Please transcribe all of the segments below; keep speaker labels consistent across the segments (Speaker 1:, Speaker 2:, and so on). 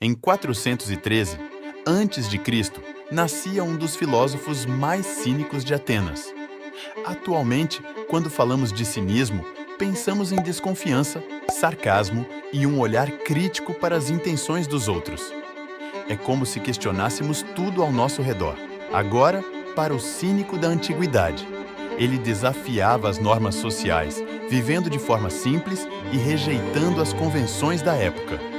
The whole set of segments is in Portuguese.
Speaker 1: Em 413, antes de Cristo, nascia um dos filósofos mais cínicos de Atenas. Atualmente, quando falamos de cinismo, pensamos em desconfiança, sarcasmo e um olhar crítico para as intenções dos outros. É como se questionássemos tudo ao nosso redor. Agora, para o cínico da antiguidade, ele desafiava as normas sociais, vivendo de forma simples e rejeitando as convenções da época.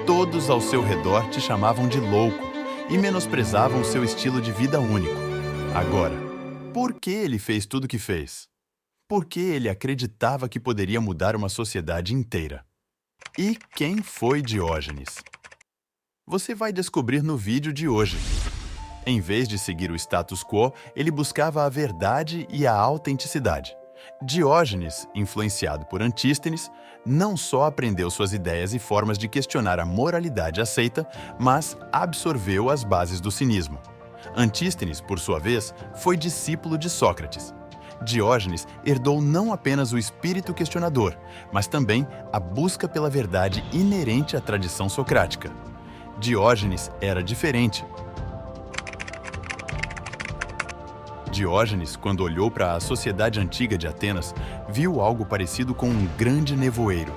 Speaker 1: Todos ao seu redor te chamavam de louco e menosprezavam seu estilo de vida único. Agora, por que ele fez tudo o que fez? Por que ele acreditava que poderia mudar uma sociedade inteira? E quem foi Diógenes? Você vai descobrir no vídeo de hoje. Em vez de seguir o status quo, ele buscava a verdade e a autenticidade. Diógenes, influenciado por Antístenes, não só aprendeu suas ideias e formas de questionar a moralidade aceita, mas absorveu as bases do cinismo. Antístenes, por sua vez, foi discípulo de Sócrates. Diógenes herdou não apenas o espírito questionador, mas também a busca pela verdade inerente à tradição socrática. Diógenes era diferente. Diógenes, quando olhou para a sociedade antiga de Atenas, viu algo parecido com um grande nevoeiro.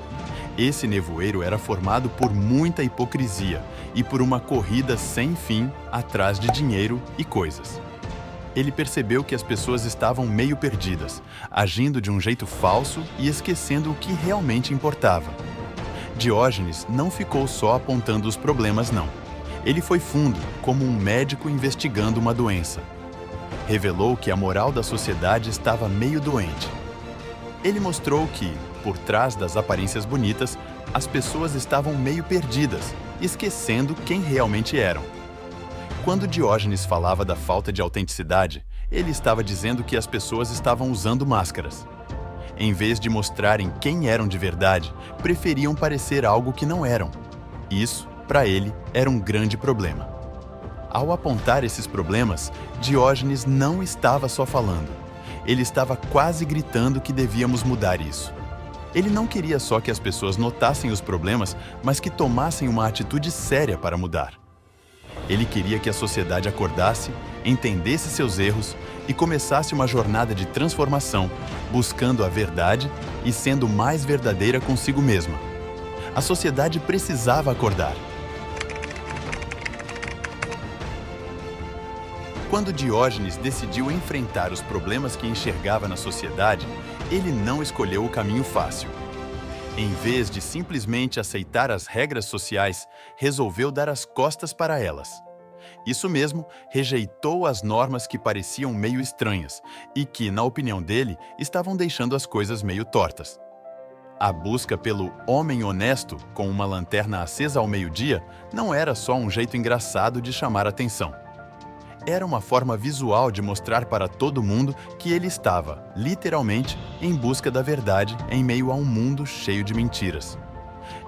Speaker 1: Esse nevoeiro era formado por muita hipocrisia e por uma corrida sem fim atrás de dinheiro e coisas. Ele percebeu que as pessoas estavam meio perdidas, agindo de um jeito falso e esquecendo o que realmente importava. Diógenes não ficou só apontando os problemas, não. Ele foi fundo, como um médico investigando uma doença. Revelou que a moral da sociedade estava meio doente. Ele mostrou que, por trás das aparências bonitas, as pessoas estavam meio perdidas, esquecendo quem realmente eram. Quando Diógenes falava da falta de autenticidade, ele estava dizendo que as pessoas estavam usando máscaras. Em vez de mostrarem quem eram de verdade, preferiam parecer algo que não eram. Isso, para ele, era um grande problema. Ao apontar esses problemas, Diógenes não estava só falando. Ele estava quase gritando que devíamos mudar isso. Ele não queria só que as pessoas notassem os problemas, mas que tomassem uma atitude séria para mudar. Ele queria que a sociedade acordasse, entendesse seus erros e começasse uma jornada de transformação, buscando a verdade e sendo mais verdadeira consigo mesma. A sociedade precisava acordar. Quando Diógenes decidiu enfrentar os problemas que enxergava na sociedade, ele não escolheu o caminho fácil. Em vez de simplesmente aceitar as regras sociais, resolveu dar as costas para elas. Isso mesmo, rejeitou as normas que pareciam meio estranhas e que, na opinião dele, estavam deixando as coisas meio tortas. A busca pelo homem honesto, com uma lanterna acesa ao meio-dia, não era só um jeito engraçado de chamar atenção. Era uma forma visual de mostrar para todo mundo que ele estava, literalmente, em busca da verdade em meio a um mundo cheio de mentiras.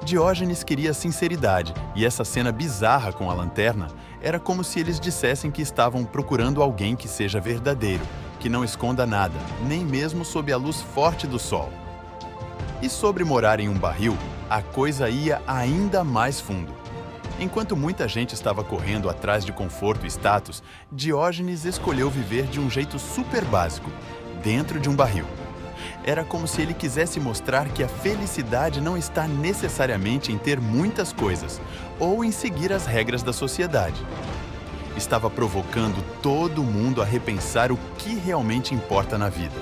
Speaker 1: Diógenes queria sinceridade, e essa cena bizarra com a lanterna era como se eles dissessem que estavam procurando alguém que seja verdadeiro, que não esconda nada, nem mesmo sob a luz forte do sol. E sobre morar em um barril, a coisa ia ainda mais fundo. Enquanto muita gente estava correndo atrás de conforto e status, Diógenes escolheu viver de um jeito super básico, dentro de um barril. Era como se ele quisesse mostrar que a felicidade não está necessariamente em ter muitas coisas ou em seguir as regras da sociedade. Estava provocando todo mundo a repensar o que realmente importa na vida.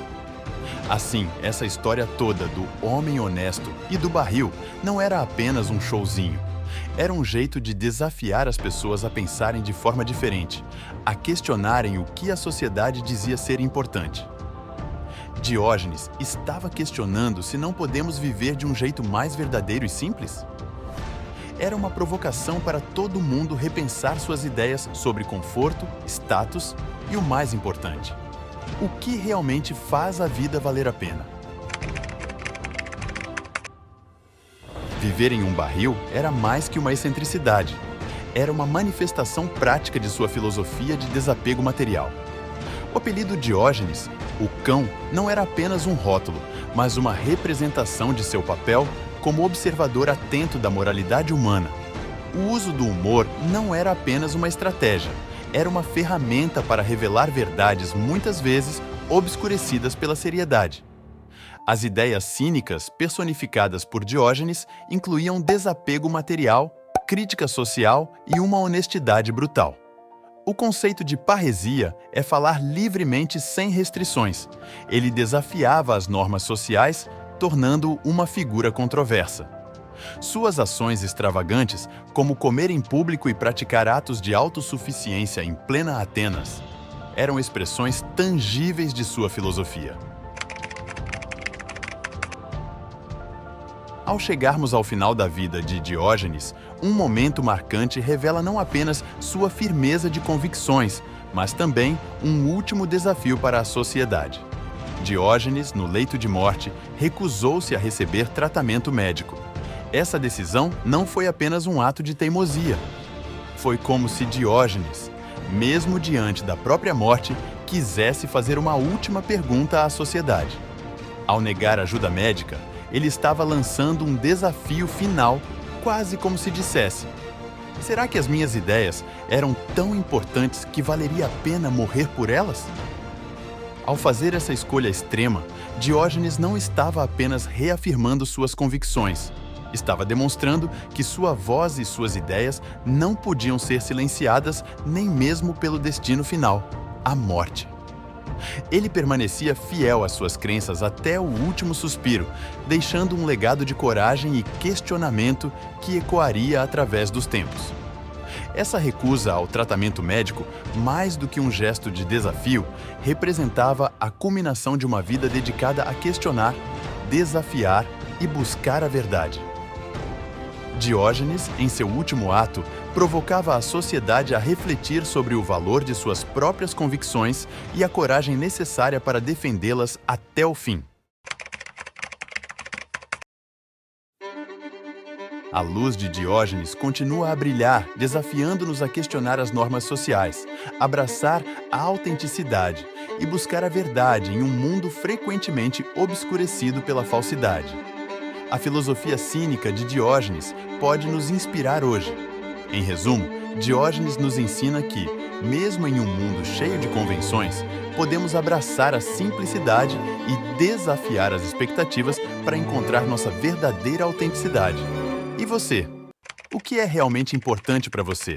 Speaker 1: Assim, essa história toda do homem honesto e do barril não era apenas um showzinho. Era um jeito de desafiar as pessoas a pensarem de forma diferente, a questionarem o que a sociedade dizia ser importante. Diógenes estava questionando se não podemos viver de um jeito mais verdadeiro e simples? Era uma provocação para todo mundo repensar suas ideias sobre conforto, status e o mais importante, o que realmente faz a vida valer a pena. Viver em um barril era mais que uma excentricidade. Era uma manifestação prática de sua filosofia de desapego material. O apelido Diógenes, o cão, não era apenas um rótulo, mas uma representação de seu papel como observador atento da moralidade humana. O uso do humor não era apenas uma estratégia, era uma ferramenta para revelar verdades muitas vezes obscurecidas pela seriedade. As ideias cínicas personificadas por Diógenes incluíam desapego material, crítica social e uma honestidade brutal. O conceito de parresia é falar livremente sem restrições. Ele desafiava as normas sociais, tornando-o uma figura controversa. Suas ações extravagantes, como comer em público e praticar atos de autossuficiência em plena Atenas, eram expressões tangíveis de sua filosofia. Ao chegarmos ao final da vida de Diógenes, um momento marcante revela não apenas sua firmeza de convicções, mas também um último desafio para a sociedade. Diógenes, no leito de morte, recusou-se a receber tratamento médico. Essa decisão não foi apenas um ato de teimosia. Foi como se Diógenes, mesmo diante da própria morte, quisesse fazer uma última pergunta à sociedade. Ao negar ajuda médica, ele estava lançando um desafio final, quase como se dissesse: será que as minhas ideias eram tão importantes que valeria a pena morrer por elas? Ao fazer essa escolha extrema, Diógenes não estava apenas reafirmando suas convicções. Estava demonstrando que sua voz e suas ideias não podiam ser silenciadas nem mesmo pelo destino final, a morte. Ele permanecia fiel às suas crenças até o último suspiro, deixando um legado de coragem e questionamento que ecoaria através dos tempos. Essa recusa ao tratamento médico, mais do que um gesto de desafio, representava a culminação de uma vida dedicada a questionar, desafiar e buscar a verdade. Diógenes, em seu último ato, provocava a sociedade a refletir sobre o valor de suas próprias convicções e a coragem necessária para defendê-las até o fim. A luz de Diógenes continua a brilhar, desafiando-nos a questionar as normas sociais, abraçar a autenticidade e buscar a verdade em um mundo frequentemente obscurecido pela falsidade. A filosofia cínica de Diógenes pode nos inspirar hoje. Em resumo, Diógenes nos ensina que, mesmo em um mundo cheio de convenções, podemos abraçar a simplicidade e desafiar as expectativas para encontrar nossa verdadeira autenticidade. E você? O que é realmente importante para você?